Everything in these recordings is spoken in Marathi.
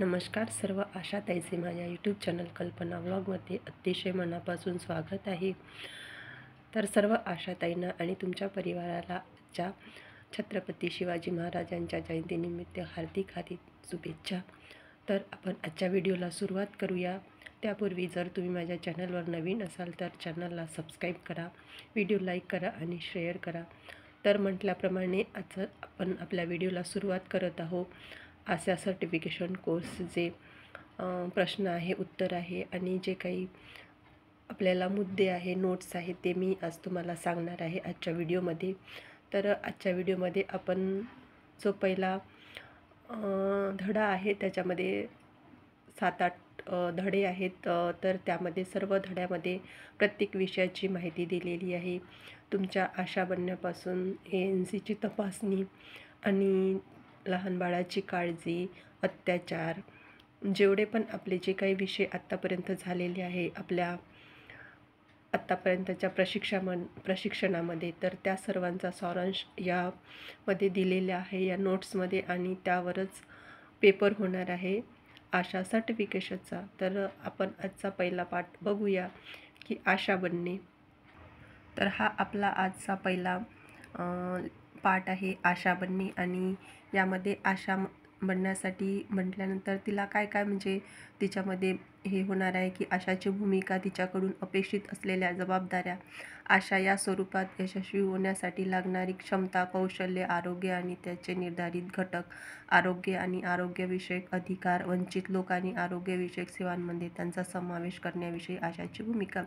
नमस्कार सर्व आशाताईचे माझ्या यूट्यूब चॅनल कल्पना व्लॉगमध्ये अतिशय मनापासून स्वागत आहे। तर सर्व आशाताईंना आणि तुमच्या परिवाराला आजच्या छत्रपती शिवाजी महाराजांच्या जयंतीनिमित्त हार्दिक हार्दिक शुभेच्छा। तर आपण आजच्या व्हिडिओला सुरुवात करूया। त्यापूर्वी जर तुम्ही माझ्या चॅनलवर नवीन असाल तर चॅनलला सबस्क्राईब करा, व्हिडिओ लाईक करा आणि शेअर करा। तर म्हटल्याप्रमाणे आज आपण आपल्या व्हिडिओला सुरुवात करत आहोत। आशा सर्टिफिकेशन कोर्सचे प्रश्न आहे, उत्तर आहे आणि जे काही आपल्याला मुद्दे आहे, नोट्स आहे ते मी आज तुम्हाला सांगणार आहे आजच्या व्हिडिओमध्ये। तर आजच्या व्हिडिओमध्ये आपण जो पहिला धडा आहे त्याच्यामध्ये 7-8 धडे आहेत। तर त्यामध्ये सर्व धड्यामध्ये प्रत्येक विषयाची माहिती दिलेली आहे। तुमच्या आशा बनण्यापासून ANC ची तपासणी आणि लहान बाळाची काळजी, अत्याचार, जेवढे पण आपले जे काही विषय आत्तापर्यंत झालेले आहे आपल्या आत्तापर्यंतच्या प्रशिक्षणामध्ये, तर त्या सर्वांचा सारांश यामध्ये दिलेला आहे या नोट्समध्ये आणि त्यावरच पेपर होणार आहे आशा सर्टिफिकेशनचा। तर आपण आजचा पहिला पाठ बघूया की आशा बनणे। तर हा आपला आजचा पहिला पाठ आहे, आशा बनणे। आणि यामध्ये आशा बनण्यासाठी म्हटल्यानंतर तिला काय काय म्हणजे तिच्यामध्ये हे होणार आहे की आशाची भूमिका, तिच्याकडून अपेक्षित असलेल्या जबाबदाऱ्या, आशा या स्वरूपात यशस्वी होण्यासाठी लागणारी क्षमता, कौशल्य, आरोग्य आणि त्याचे निर्धारित घटक, आरोग्य आणि आरोग्यविषयक अधिकार, वंचित लोक आणि आरोग्यविषयक सेवांमध्ये त्यांचा समावेश करण्याविषयी आशाची भूमिका।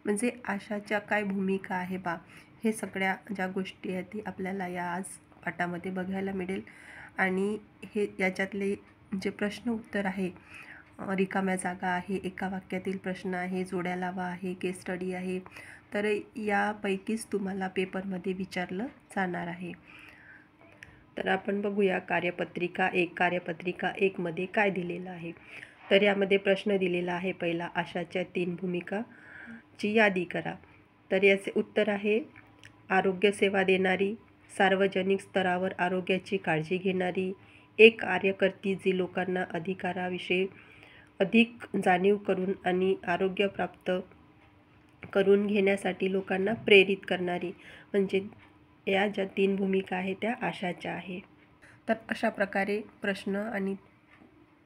म्हणजे आशाच्या काय भूमिका आहे बा, हे सगळ्या ज्या गोष्टी आहेत ती आपल्याला या आज पाठामध्ये बघायला मिळेल। आणि हे याच्यातले जे प्रश्न उत्तर आहे, रिकाम्या जागा आहे, एका वाक्यातील प्रश्न आहे, जोड्या लावा आहे, केस स्टडी आहे, तर यापैकीच तुम्हाला पेपरमध्ये विचारलं जाणार आहे। तर आपण बघूया कार्यपत्रिका 1। कार्यपत्रिका 1 मध्ये काय दिलेलं आहे, तर यामध्ये प्रश्न दिलेला आहे पहिला, आशाच्या 3 भूमिकाची यादी करा। तर याचे उत्तर आहे, आरोग्य सेवा देणारी, सार्वजनिक स्तरावर आरोग्याची काळजी घेणारी, एक कार्यकर्ती जी लोकांना अधिकाराविषयी अधिक जाणीव करून आणि आरोग्य प्राप्त करून घेण्यासाठी लोकांना प्रेरित करणारी। म्हणजे या ज्या 3 भूमिका आहेत त्या आशाच्या आहे। तर अशा प्रकारे प्रश्न आणि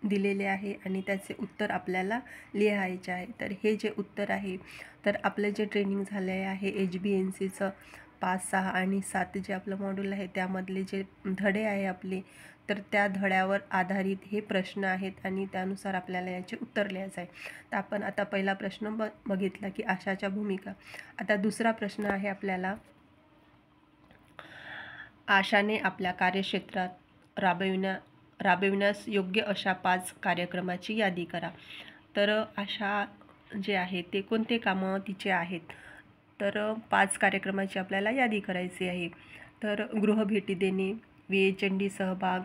दिलेले आहे आणि त्याचे उत्तर आपल्याला लिहायचे आहे। तर हे जे उत्तर आहे, तर आपलं जे ट्रेनिंग झाले आहे HBNCचं 5, 6 आणि 7 जे आपलं मॉड्यूल आहे त्यामधले जे धडे आहे आपले, तर त्या धड्यावर आधारित हे प्रश्न आहेत आणि त्यानुसार आपल्याला याचे उत्तर लिहायचं आहे। तर आपण आता पहिला प्रश्न बघितला की आशाच्या भूमिका। आता दुसरा प्रश्न आहे आपल्याला, आशाने आपल्या कार्यक्षेत्रात राबविण्यास योग्य अशा 5 कार्यक्रमाची यादी करा। तर आशा जे आहे ते कोणते कामं तिचे आहेत, तर 5 कार्यक्रमाची आपल्याला यादी करायची आहे। तर गृहभेटी देणे, विएचएनडी सहभाग,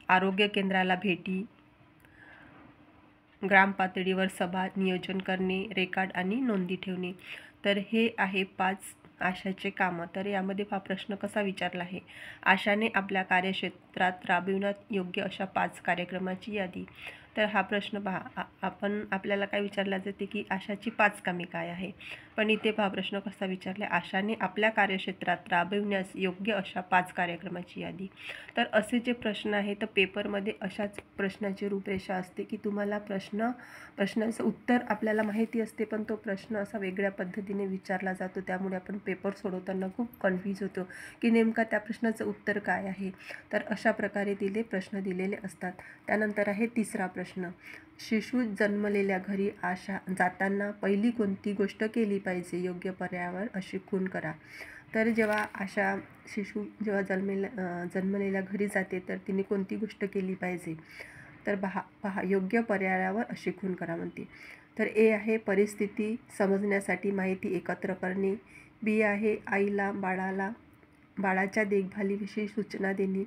आरोग्य केंद्राला भेटी, ग्राम पातळीवर सभा नियोजन करणे, रेकॉर्ड आणि नोंदी ठेवणे। तर हे आहे 5 आशाचे कामं। तर यामध्ये हा प्रश्न कसा विचारला आहे, आशाने आपल्या कार्यक्षेत्रात राबविण्यात योग्य अशा 5 कार्यक्रमाची यादी। तर हा प्रश्न पहा, आपल्याला काय विचारला जाते की आशाची 5 कामे काय आहे, पण इथे पहा प्रश्न कसा विचारला, आशाने आपल्या कार्यक्षेत्रात राबविण्यास योग्य अशा 5 कार्यक्रमाची यादी। तर असे जे प्रश्न आहे, तर पेपरमध्ये अशाच प्रश्नाची रूपरेषा असते की तुम्हाला प्रश्नाचं उत्तर आपल्याला माहिती असते, पण तो प्रश्न असा वेगळ्या पद्धतीने विचारला जातो। त्यामुळे आपण पेपर सोडवताना खूप कन्फ्यूज होतो की नेमका त्या प्रश्नाचं उत्तर काय आहे। तर अशा प्रकारे प्रश्न दिलेले असतात। त्यानंतर आहे तिसरा प्रश्न, शिशु जन्मलेल्या घरी आशा जाताना पहिली कोणती गोष्ट केली पाहिजे, योग्य पर्यायावर अशी खूण करा। तर जेव्हा आशा शिशु जेव्हा जन्मलेल्या घरी जाते तर तिने कोणती गोष्ट केली पाहिजे, तर पहा योग्य पर्यायावर अशी खूण करा म्हणते। तर ए आहे परिस्थिती समजण्यासाठी माहिती एकत्र करणे, बी आहे आईला बाळाच्या देखभालीविषयी सूचना देणे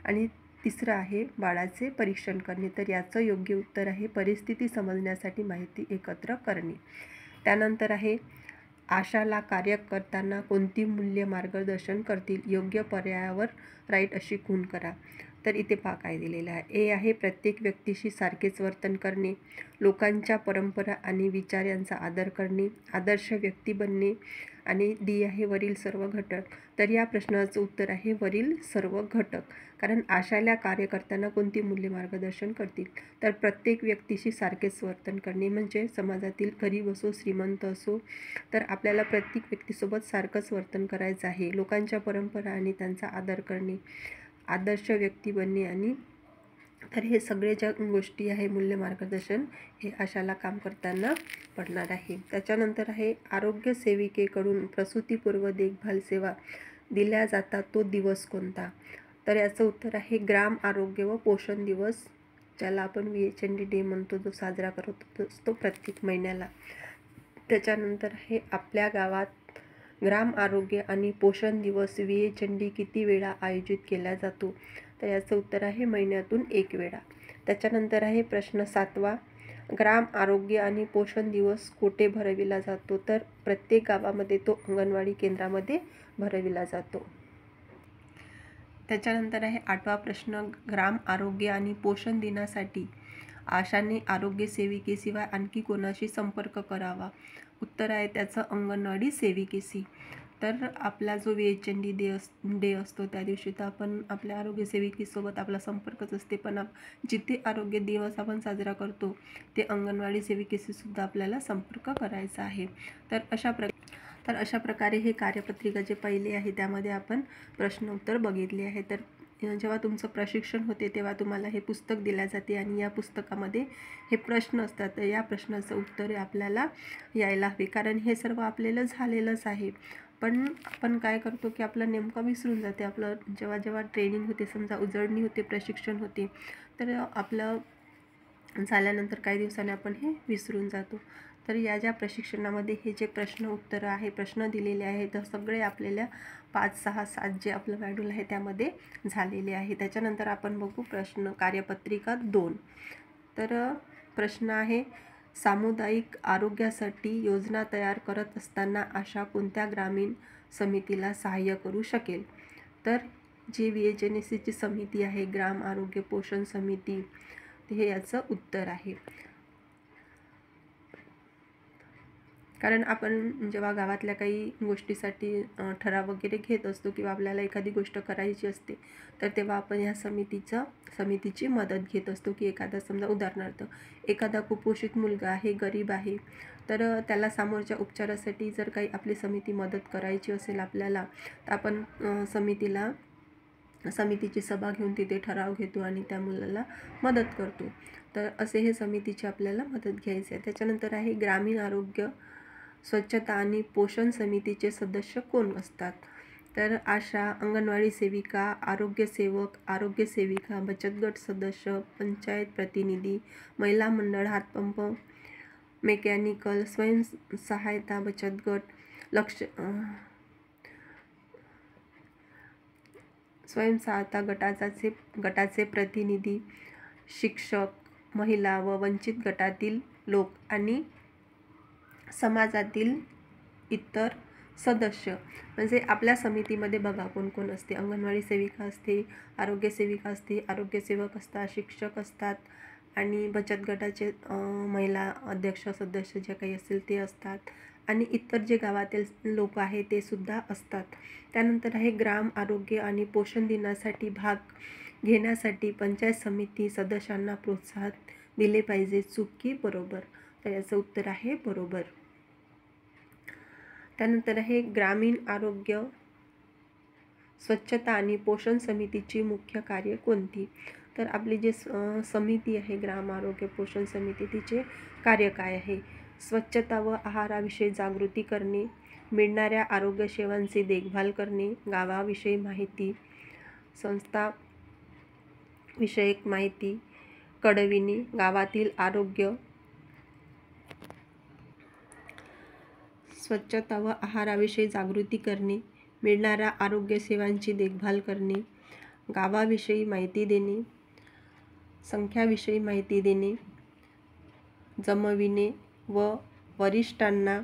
आणि तिसरं आहे बाळाचे परीक्षण करणे। तर याचं योग्य उत्तर आहे परिस्थिती समजण्यासाठी माहिती एकत्र करणे। त्यानंतर आहे आशाला कार्य करताना कोणती मूल्य मार्गदर्शन करतील, योग्य पर्यायावर राईट अशी खूण करा। तर इथे पहा काय दिलेलं आहे. ए आहे प्रत्येक व्यक्तीशी सारखेच वर्तन करणे, लोकांच्या परंपरा आणि विचार यांचा आदर करणे, आदर्श व्यक्ती बनणे. आणि डी आहे वरील सर्व घटक. तर या प्रश्नाचं उत्तर आहे वरील सर्व घटक. कारण आशाला कार्यकर्त्यांना कोणती मूल्ये मार्गदर्शन करतील, तर प्रत्येक व्यक्तीशी सारखेच वर्तन करणे म्हणजे समाजातील गरीब असो श्रीमंत असो तर आपल्याला प्रत्येक व्यक्तीसोबत सारखंच वर्तन करायचं आहे. लोकांच्या परंपरा आणि त्यांचा आदर करणे, आदर्श व्यक्ती बनणे. आणि तर हे सगळे ज्या गोष्टी आहे मूल्य मार्गदर्शन हे आशाला काम करताना पडणार आहे. त्याच्यानंतर आहे आरोग्य सेविकेकडून प्रसूतीपूर्व देखभाल सेवा दिल्या जातात तो दिवस कोणता. तर याचं उत्तर आहे ग्राम आरोग्य व पोषण दिवस, ज्याला आपण VHND डे म्हणतो, जो साजरा करत असतो प्रत्येक महिन्याला. त्याच्यानंतर आहे आपल्या गावात ग्राम आरोग्य आणि पोषण दिवस VHND किती वेळा आयोजित केला जातो. तर याचं उत्तर आहे महिन्यातून 1 वेळा. त्याच्यानंतर आहे प्रश्न 7वा, ग्राम आरोग्य आणि पोषण दिवस कोठे भरविला जातो. तर प्रत्येक गावामध्ये तो अंगणवाडी केंद्रामध्ये भरविला जातो. त्याच्यानंतर आहे 8वा प्रश्न, ग्राम आरोग्य आणि पोषण दिनासाठी आशाने आरोग्य सेविकेशिवाय आणखी कोणाशी संपर्क करावा. उत्तर आहे त्याचं अंगणवाडी सेविकेशी. तर आपला जो VHND डे असतो त्या दिवशी तर आपण आपल्या आरोग्य सेविकेसोबत आपला संपर्कच असते, पण जिथे आरोग्य दिवस आपण साजरा करतो ते अंगणवाडी सेविकेशीसुद्धा आपल्याला संपर्क करायचा आहे. तर अशा प्रकारे हे कार्यपत्रिका जे पहिले आहे त्यामध्ये आपण प्रश्न उत्तर बघितले आहे. तर जेव्हा तुमचं प्रशिक्षण होते तेव्हा तुम्हाला हे पुस्तक दिले जाते आणि या पुस्तकामध्ये हे प्रश्न असतात. तर या प्रश्नाचं उत्तर आपल्याला यायला हवे, कारण हे सर्व आपल्याला झालेलंच आहे. पण आपण काय करतो की आपलं नेमकं विसरून जाते. आपलं जेव्हा ट्रेनिंग होते, समजा उजळणी होते, प्रशिक्षण होते, तर आपलं झाल्यानंतर काही दिवसांनी आपण हे विसरून जातो. तर या ज्या प्रशिक्षणामध्ये हे जे प्रश्न उत्तरं आहे, प्रश्न दिलेले आहे, तर सगळे आपल्याला 5, 6, 7 जे आपलं मॉड्यूल आहे त्यामध्ये झालेले आहे. त्याच्यानंतर आपण बघू प्रश्न कार्यपत्रिका 2. तर प्रश्न आहे सामुदायिक आरोग्यासाठी योजना तयार करत असताना आशा कोणत्या ग्रामीण समितीला सहाय्य करू शकेल. तर जी VHNSची समिती आहे, ग्राम आरोग्य पोषण समिती, हे याचं उत्तर आहे. कारण आपण जेव्हा गावातल्या काही गोष्टीसाठी ठराव वगैरे घेत असतो किंवा आपल्याला एखादी गोष्ट करायची असते तर तेव्हा आपण ह्या समितीची मदत घेत असतो. की एखादा समजा उदाहरणार्थ एखादा कुपोषित मुलगा आहे, गरीब आहे, तर त्याला समोरच्या उपचारासाठी जर काही आपली समिती मदत करायची असेल आपल्याला, तर आपण समितीची सभा घेऊन तिथे ठराव घेतो आणि त्या मुलाला मदत करतो. तर असे हे समितीची आपल्याला मदत घ्यायची आहे. त्याच्यानंतर आहे ग्रामीण आरोग्य स्वच्छता आणि पोषण समितीचे सदस्य कोण असतात. तर आशा, अंगणवाडी सेविका, आरोग्य सेवक, आरोग्य सेविका, बचत गट सदस्य, पंचायत प्रतिनिधी, महिला मंडळ, हातपंप मेकॅनिकल, स्वयंसहायता बचत गट, स्वयंसहायता गटाचे प्रतिनिधी, शिक्षक, महिला व वंचित गटातील लोक आणि समाजातील इतर सदस्य. म्हणजे आपल्या समितीमध्ये बघा कोण कोण असते. अंगणवाडी सेविका असते, आरोग्य सेविका असते, आरोग्य सेवक असतात, शिक्षक असतात आणि बचत गटाचे महिला अध्यक्ष सदस्य जे काही असतील ते असतात आणि इतर जे गावातील लोक आहे ते सुद्धा असतात. त्यानंतर आहे ग्राम आरोग्य आणि पोषण दिनासाठी भाग घेण्यासाठी पंचायत समिती सदस्यांना प्रोत्साहन दिले पाहिजे. चूक की बरोबर. तर याचं उत्तर आहे बरोबर. त्यानंतर आहे ग्रामीण आरोग्य स्वच्छता आणि पोषण समितीची मुख्य कार्य कोणती. तर आपली जे समिती आहे ग्राम आरोग्य पोषण समिती, तिचे कार्य काय आहे. स्वच्छता व आहाराविषयी जागृती करणे, मिळणाऱ्या आरोग्य सेवांची देखभाल करणे, गावाविषयी माहिती, संस्थाविषयक माहिती कळविणे, गावातील आरोग्य स्वच्छता व आहाराविषयी जागृती करणे, मिळणाऱ्या आरोग्य सेवांची देखभाल करणे, गावाविषयी माहिती देणे, संख्याविषयी माहिती देणे, जमविणे व वरिष्ठांना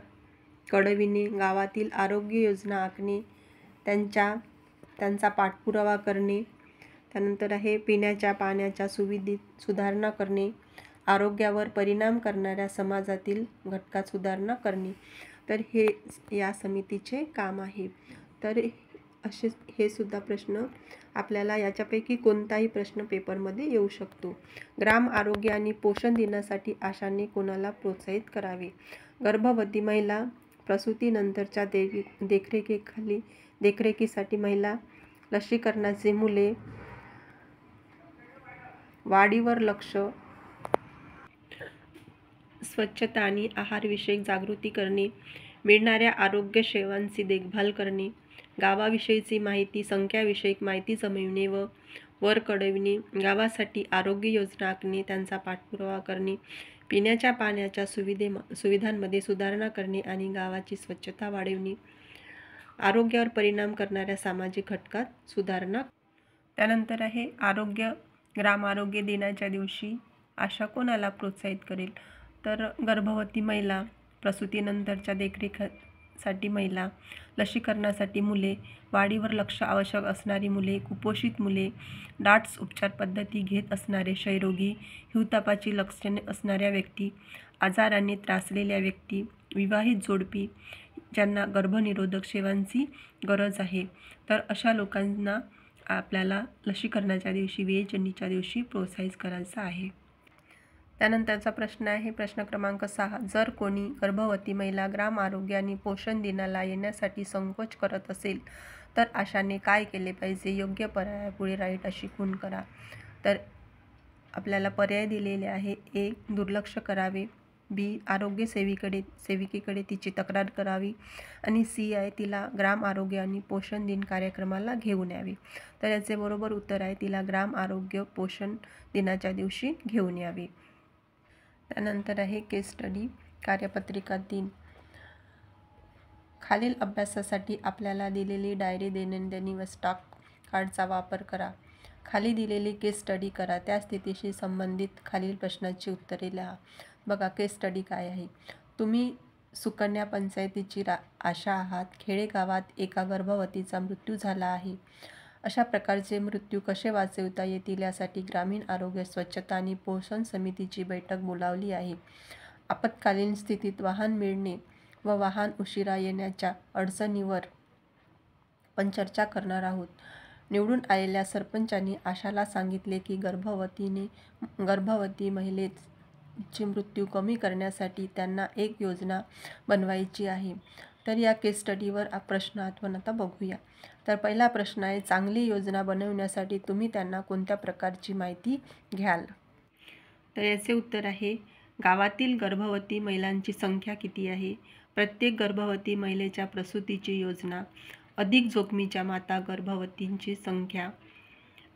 कळविणे, गावातील आरोग्य योजना आखणे, त्यांचा पाठपुरावा करणे. त्यानंतर आहे पिण्याच्या पाण्याच्या सुविधेत सुधारणा करणे, आरोग्यावर परिणाम करणाऱ्या समाजातील घटकात सुधारणा करणे. तर हे या समितीचे काम आहे. तर असे हे सुद्धा प्रश्न आपल्याला याच्यापैकी कोणताही प्रश्न पेपरमध्ये येऊ शकतो. ग्राम आरोग्य आणि पोषण दिनासाठी आशाने कोणाला प्रोत्साहित करावे? गर्भवती महिला, प्रसूतीनंतरच्या देखरेखीसाठी महिला, लसीकरणाचे मुले, वाढीवर लक्ष, स्वच्छता आणि आहारविषयक जागृती करणे, मिळणाऱ्या आरोग्य सेवांची देखभाल करणे, गावाविषयीची माहिती, संख्याविषयक माहिती जमविणे व वर कळविणे, गावासाठी आरोग्य योजना आखणे, त्यांचा पाठपुरावा करणे, पिण्याच्या पाण्याच्या सुविधांमध्ये सुधारणा करणे आणि गावाची स्वच्छता वाढविणे, आरोग्यावर परिणाम करणाऱ्या सामाजिक घटकात सुधारणा. त्यानंतर आहे ग्राम आरोग्य दिनाच्या दिवशी आशा कोणाला प्रोत्साहित करेल? तर गर्भवती महिला, प्रसूतीनंतरच्या देखरेखीसाठी महिला, लसीकरणासाठी मुले, वाढीवर लक्ष आवश्यक असणारी मुले, कुपोषित मुले, डाट्स उपचार पद्धती घेत असणारे क्षयरोगी, हिवतापाची लक्षणे असणाऱ्या व्यक्ती, आजाराने त्रासलेल्या व्यक्ती, विवाहित जोडपी ज्यांना गर्भनिरोधक सेवांची गरज आहे. तर अशा लोकांना आपल्याला लसीकरणाच्या दिवशी, विवेचनेच्या दिवशी प्रोत्साहित करायचं आहे. त्यानंतरचा प्रश्न आहे प्रश्न क्रमांक 6. जर कोणी गर्भवती महिला ग्राम आरोग्य आणि पोषण दिनाला येण्यासाठी संकोच करत असेल तर आशाने काय केले पाहिजे? योग्य पर्यायापुढे राईट अशी खूण करा. तर आपल्याला पर्याय दिलेले आहे. ए. दुर्लक्ष करावे, बी. आरोग्य सेविकेकडे तिची तक्रार करावी आणि सी आहे तिला ग्राम आरोग्य आणि पोषण दिन कार्यक्रमाला घेऊन यावे. तर याचे बरोबर उत्तर आहे तिला ग्राम आरोग्य पोषण दिनाच्या दिवशी घेऊन यावे. त्यानंतर आहे केस स्टडी कार्यपत्रिका 3. खालील अभ्यासासाठी आपल्याला दिलेली डायरी, दैनंदिनी व स्टॉक कार्डचा वापर करा. खाली दिलेली केस स्टडी करा. त्या स्थितीशी संबंधित खालील प्रश्नांची उत्तरे लिहा. बघा केस स्टडी काय आहे. तुम्ही सुकन्या पंचायतीची आशा आहात. खेडेगावात एका गर्भवतीचा मृत्यू झाला आहे. अशा प्रकारचे मृत्यू कसे वाचवता येतील यासाठी ग्रामीण आरोग्य, स्वच्छता आणि पोषण समितीची बैठक बोलावली आहे. आपत्कालीन स्थितीत वाहन मिळणे व वाहन उशिरा येण्याच्या अडचणीवर आपण चर्चा करणार आहोत. निवडून आलेल्या सरपंचांनी आशाला सांगितले की गर्भवती महिलेची मृत्यू कमी करण्यासाठी त्यांना एक योजना बनवायची आहे. तर या केस स्टडीवर प्रश्न आपण आता बघूया. तर पहिला प्रश्न आहे, चांगली योजना बनवण्यासाठी तुम्ही त्यांना कोणत्या प्रकारची माहिती घ्याल? तर याचे उत्तर आहे, गावातील गर्भवती महिलांची संख्या किती आहे, प्रत्येक गर्भवती महिलेच्या प्रसूतीची योजना, अधिक जोखमीच्या माता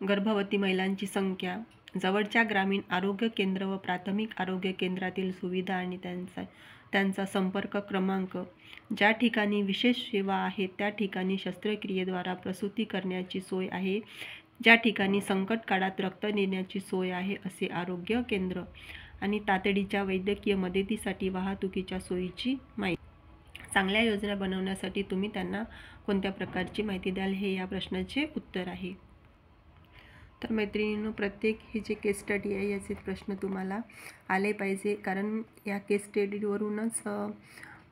गर्भवती महिलांची संख्या, जवळच्या ग्रामीण आरोग्य केंद्र व प्राथमिक आरोग्य केंद्रातील सुविधा आणि त्यांचा संपर्क क्रमांक, ज्या ठिकाणी विशेष सेवा आहे त्या ठिकाणी शस्त्रक्रियेद्वारा प्रसूती करण्याची सोय आहे, ज्या ठिकाणी संकट काळात रक्त देण्याची सोय आहे असे आरोग्य केंद्र, आणि तातडीच्या वैद्यकीय मदतीसाठी वाहतुकीच्या सोयीची माहिती. चांगल्या योजना बनवण्यासाठी तुम्ही त्यांना कोणत्या प्रकारची माहिती द्याल हे या प्रश्नाचे उत्तर आहे. तर मैत्रिणींनो, प्रत्येक हे जे केस स्टडी आहे याचे प्रश्न तुम्हाला आले पाहिजे, कारण या केस स्टडीवरूनच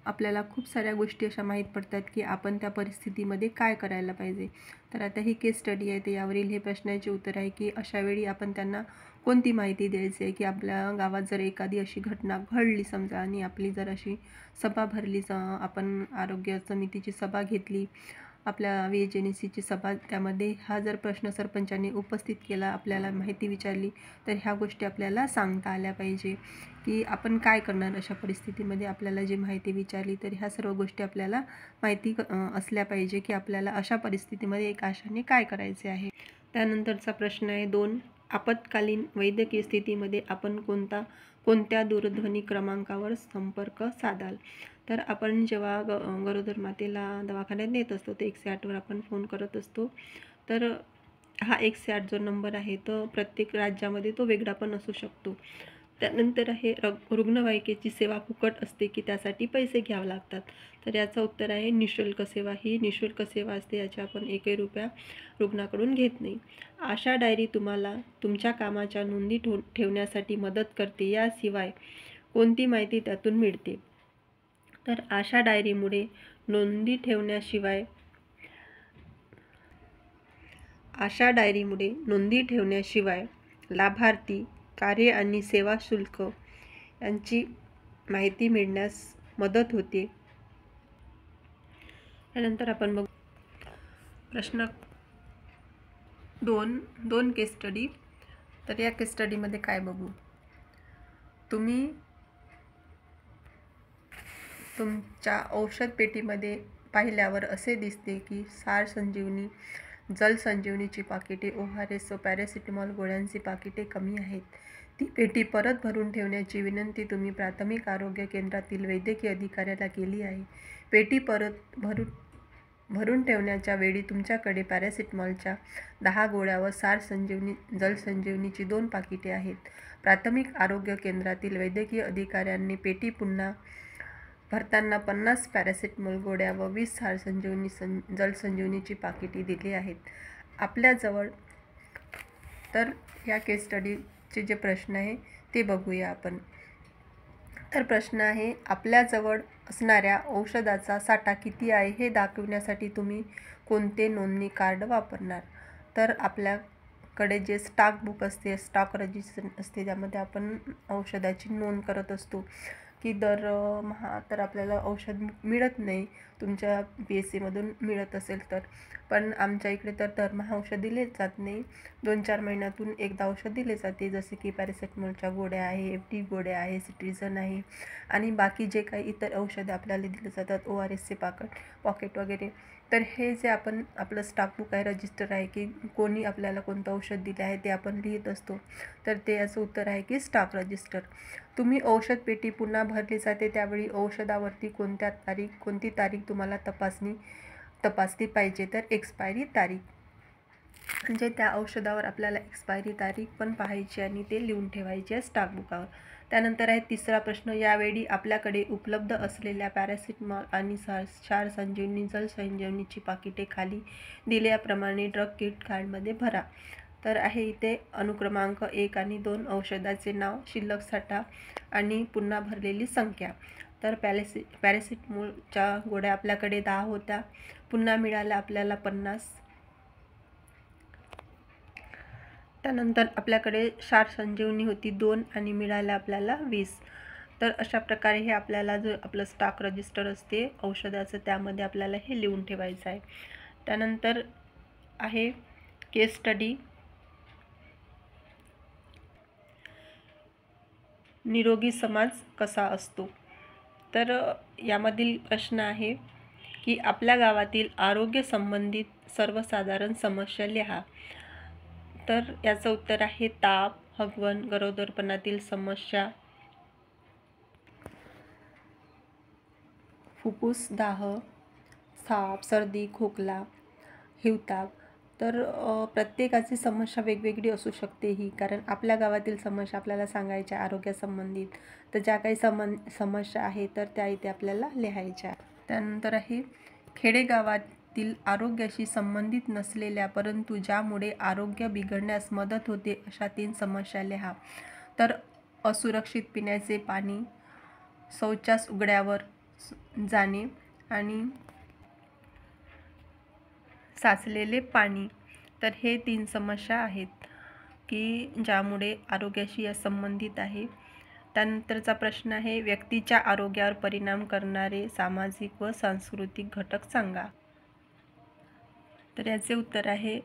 आपल्याला खूप साऱ्या गोष्टी अशा माहीत पडतात की आपण त्या परिस्थितीमध्ये काय करायला पाहिजे. तर आता ही केस स्टडी आहे, तर यावरील हे प्रश्नाचे उत्तर आहे की अशा वेळी आपण त्यांना कोणती माहिती द्यायची आहे, की आपल्या गावात जर एखादी अशी घटना घडली समजा आणि आपली जर अशी सभा भरली, आपण आरोग्य समितीची सभा घेतली, आपल्या विएचएनसीची सभा, त्यामध्ये हा जर प्रश्न सरपंचांनी उपस्थित केला, आपल्याला माहिती विचारली, तर ह्या गोष्टी आपल्याला सांगता आल्या पाहिजे की आपण काय करणार अशा परिस्थितीमध्ये. आपल्याला जी माहिती विचारली तर ह्या सर्व गोष्टी आपल्याला माहिती असल्या पाहिजे की आपल्याला अशा परिस्थितीमध्ये एक आशाने काय करायचे आहे. त्यानंतरचा प्रश्न आहे 2. आपत्कालीन वैद्यकीय स्थितीमध्ये आपण कोणत्या दूरध्वनी क्रमांकावर संपर्क साधाल? तर आपण जेव्हा गरोदर मातेला दवाखान्यात नेत असतो तर 108वर आपण फोन करत असतो. तर हा 108 जो नंबर आहे तो प्रत्येक राज्यामध्ये तो वेगळा पण असू शकतो. त्यानंतर आहे रुग्णवाहिकेची सेवा फुकट असते की त्यासाठी पैसे घ्यावे लागतात? तर याचं उत्तर आहे निःशुल्क सेवा. ही निःशुल्क सेवा असते, याची आपण 1 रुपया रुग्णाकडून घेत नाही. आशा डायरी तुम्हाला तुमच्या कामाच्या नोंदी ठेवण्यासाठी मदत करते. याशिवाय कोणती माहिती त्यातून मिळते? तर आशा डायरीमुळे नोंदी ठेवण्याशिवाय लाभार्थी, कार्य आणि सेवा शुल्क यांची माहिती मिळण्यास मदत होते. त्यानंतर आपण बघू प्रश्न 2 केस स्टडी. तर या केस स्टडीमध्ये काय बघू, तुम्ही तुमच्या औषध पेटीमध्ये पाहिल्यावर असे दिसते की सार संजीवनी, जल संजीवनीची पाकिटे, ORS व पॅरासिटामॉल गोळ्यांची पाकिटे कमी आहेत. ती पेटी परत भरून ठेवण्याची विनंती तुम्ही प्राथमिक आरोग्य केंद्रातील वैद्यकीय अधिकाऱ्याला केली आहे. पेटी परत भरून ठेवण्याच्या वेळी तुमच्याकडे पॅरासिटामॉलच्या 10 गोळ्या व सार संजीवनी जल संजीवनीची 2 पाकिटे आहेत. प्राथमिक आरोग्य केंद्रातील वैद्यकीय अधिकाऱ्यांनी पेटी पुन्हा भरताना 50 पॅरासिटामॉल गोळ्या व 20 सार संजीवनी जल संजीवनीची पाकिटे दिली आहेत आपल्याजवळ. तर या केस स्टडीचे जे प्रश्न आहे ते बघूया आपण. तर प्रश्न आहे, आपल्याजवळ असणाऱ्या औषधाचा साठा किती आहे हे दाखविण्यासाठी तुम्ही कोणते नोंदणी कार्ड वापरणार? तर आपल्याकडे जे स्टॉक बुक असते, स्टॉक रजिस्टर असते, त्यामध्ये आपण औषधाची नोंद करत असतो की दरमहा तर आपल्याला औषध मिळत नाही. तुमच्या PSC मधून मिळत असेल तर, पण आमच्या इकडे तर दरमहा औषध दिले जात नाही. 2-4 महिन्यातून एकदा औषध दिले जाते, जसे की पॅरासिटामॉलच्या गोळ्या आहे, FD गोळ्या आहे, सिट्रिझन आहे आणि बाकी जे काही इतर औषधे आपल्याला दिले जातात, ORSचे पॉकेट वगैरे. तर हे जे आपलं स्टॉक बुक आहे, रजिस्टर आहे की कोणी आपल्याला कोणतं औषध दिले आहे ते आपण लिहित असतो. तर ते याचं उत्तर आहे की स्टॉक रजिस्टर. तुम्ही औषध पेटी पुन्हा भरली जाते त्यावेळी औषधावरती कोणती तारीख तुम्हाला तपासली पाहिजे? तर एक्सपायरी तारीख. म्हणजे त्या औषधावर आपल्याला एक्सपायरी तारीख पण पाहायची आणि ते लिहून ठेवायचे आहे स्टॉक बुकावर. त्यानंतर आहे तिसरा प्रश्न, यावेळी आपल्याकडे उपलब्ध असलेल्या पॅरासिटामॉल आणि सार संजीवनी जल संजीवनीची पाकिटे खाली दिल्याप्रमाणे ड्रग किट कार्डमध्ये भरा. तर आहे इथे अनुक्रमांक 1 आणि 2, औषधाचे नाव, शिल्लक साठा आणि पुन्हा भरलेली संख्या. तर पॅरासिटामॉलच्या गोळ्या आपल्याकडे 10 होत्या, पुन्हा मिळाल्या आपल्याला 50. त्यानंतर आपल्याकडे सार संजीवनी होती 2 आणि मिळाल्या आपल्याला 20. तर अशा प्रकारे हे आपल्याला जो आपलं स्टॉक रजिस्टर असते औषधाचं, त्यामध्ये आपल्याला हे लिहून ठेवायचं आहे. त्यानंतर आहे केस स्टडी, निरोगी समाज कसा असतो? तर यामधील प्रश्न आहे की आपल्या गावातील आरोग्य संबंधित सर्वसाधारण समस्या लिहा. तर याचं उत्तर आहे ताप, हगवण, गरोदरपणातील समस्या, फुफ्फुस दाह, साप, सर्दी, खोकला, हिवताप. तर प्रत्येकाची समस्या वेगवेगळी असू शकते ही, कारण आपल्या गावातील समस्या आपल्याला सांगायच्या आरोग्यासंबंधित. तर ज्या काही समस्या आहे तर त्या इथे आपल्याला लिहायच्या. त्यानंतर आहे खेडेगावातील आरोग्याशी संबंधित नसलेल्या परंतु ज्यामुळे आरोग्य बिघडण्यास मदत होते अशा 3 समस्या लिहा. तर असुरक्षित पिण्याचे पाणी, शौचास उघड्यावर जाणे आणि साचलेले पाणी. तर हे 3 समस्या आहेत की ज्यामुळे आरोग्याशी या संबंधित आहे. त्यानंतरचा प्रश्न आहे, व्यक्तीच्या आरोग्यावर परिणाम करणारे सामाजिक व सांस्कृतिक घटक सांगा. तर याचे उत्तर आहे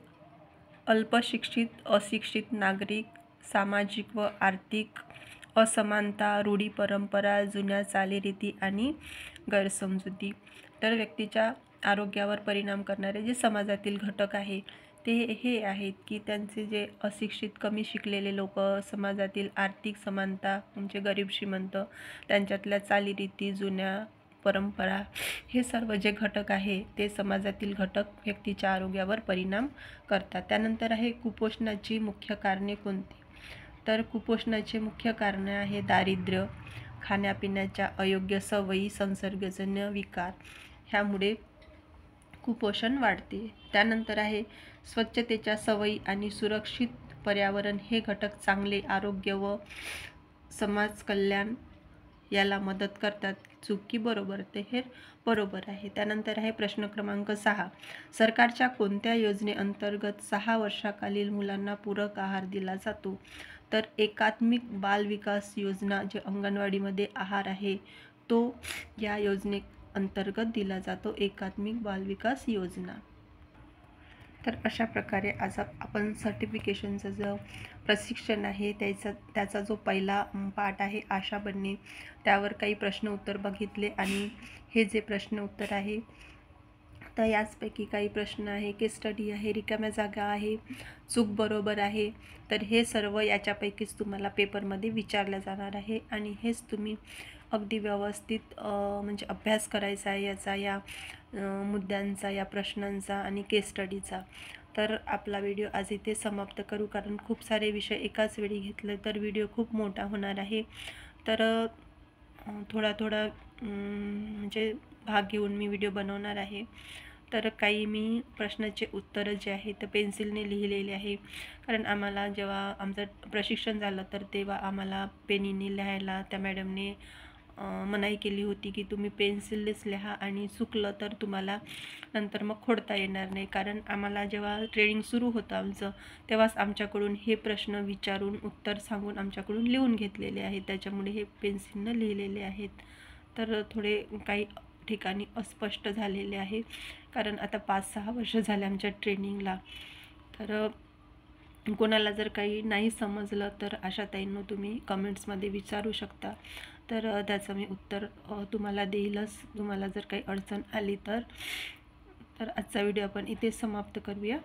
अल्पशिक्षित, अशिक्षित नागरिक, सामाजिक व आर्थिक असमानता, रूढी परंपरा, जुन्या चालीरीती आणि गैरसमजुती. तर व्यक्तीच्या आरोग्यावर परिणाम करणारे जे समाजातील घटक आहे ते हे आहेत की त्यांचे जे अशिक्षित, कमी शिकलेले लोक, समाजातील आर्थिक समानता म्हणजे गरीब श्रीमंत, त्यांच्यातल्या चालीरीती, जुन्या परंपरा, हे सर्व जे घटक आहे ते समाजातील घटक व्यक्तीच्या आरोग्यावर परिणाम करतात. त्यानंतर आहे कुपोषणाची मुख्य कारणे कोणती? तर कुपोषणाचे मुख्य कारण आहे दारिद्र्य, खाण्यापिण्याच्या अयोग्य सवयी, संसर्गजन्य विकार, ह्यामुळे कुपोषण वाढते. त्यानंतर आहे स्वच्छतेच्या सवयी आणि सुरक्षित पर्यावरण हे घटक चांगले आरोग्य व समाज कल्याण याला मदत करतात. चूक की बरोबर? ते हे बरोबर आहे. त्यानंतर आहे प्रश्न क्रमांक 6. सरकारच्या कोणत्या योजनेअंतर्गत 6 वर्षाखालील मुलांना पूरक आहार दिला जातो? तर एकात्मिक बाल विकास योजना, जे अंगणवाडीमध्ये आहार आहे तो या योजनेअंतर्गत दिला जातो, एकात्मिक बाल विकास योजना. तर अशा प्रकारे आज आपण सर्टिफिकेशनचं जो प्रशिक्षण आहे त्याचा जो पहिला पार्ट आहे आशा बनणे, त्यावर काही प्रश्न उत्तर बघितले. आणि हे जे प्रश्न उत्तर आहे तर याचपैकी काही प्रश्न आहे, केस स्टडी आहे, रिकाम्या जागा आहे, चूक बरोबर आहे. तर हे सर्व याच्यापैकीच तुम्हाला पेपरमध्ये विचारलं जाणार आहे आणि हेच तुम्ही अगदी व्यवस्थित म्हणजे अभ्यास करायचा आहे याचा, या मुद्द्यांचा, या प्रश्नांचा आणि केस स्टडीचा. तर आपला व्हिडिओ आज इथे समाप्त करू, कारण खूप सारे विषय एकाच वेळी घेतले तर व्हिडिओ खूप मोठा होणार आहे. तर थोडा म्हणजे भाग घेऊन मी व्हिडिओ बनवणार आहे. तर काही मी प्रश्नाचे उत्तरं जे आहे ते पेन्सिलने लिहिलेले आहे, कारण आम्हाला जेव्हा आमचं प्रशिक्षण झालं तर तेव्हा आम्हाला पेनीने लिहायला त्या मॅडमने मनाई केली होती की तुम्ही पेन्सिलनेच लिहा आणि चुकलं तर तुम्हाला नंतर मग खोडता येणार नाही. कारण आम्हाला जेव्हा ट्रेनिंग सुरू होतं आमचं, तेव्हाच आमच्याकडून हे प्रश्न विचारून उत्तर सांगून आमच्याकडून लिहून घेतलेले आहेत, त्याच्यामुळे हे पेन्सिलनं लिहिलेले आहेत. तर थोडे काही ठिकाणी अस्पष्ट झालेले आहे, कारण आता 5-6 वर्ष झाले आमच्या ट्रेनिंगला. तर कोणाला जर काही नाही समजलं तर आशाताईंना तुम्ही कमेंट्समध्ये विचारू शकता. तर त्याचं मी उत्तर तुम्हाला देईलच, तुम्हाला जर काही अडचण आली तर. आजचा व्हिडिओ आपण इथे समाप्त करूया.